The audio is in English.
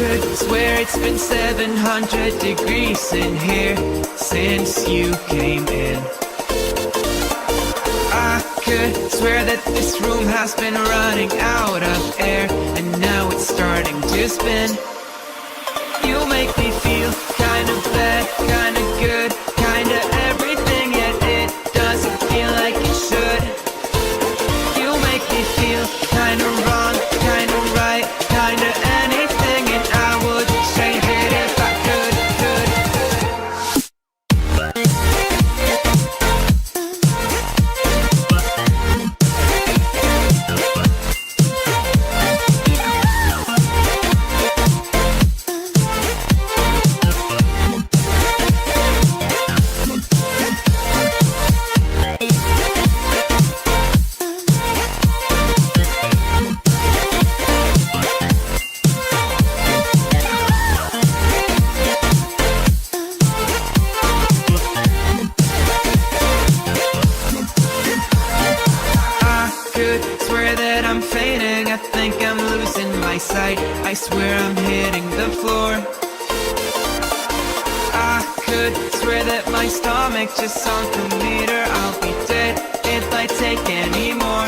could swear it's been 700 degrees in here since you came in. I could swear that this room has been running out of air, and now it's starting to spin. You make me feel kinda bad, kinda good, kinda everything, yet it doesn't feel like it should. You make me feel kinda wrong, kinda right, kinda anything, and I would change it if I could. Swear that I'm fainting, I think I'm losing my sight, I swear I'm hitting the floor. I could swear that my stomach just sunk a meter, I'll be dead if I take any more.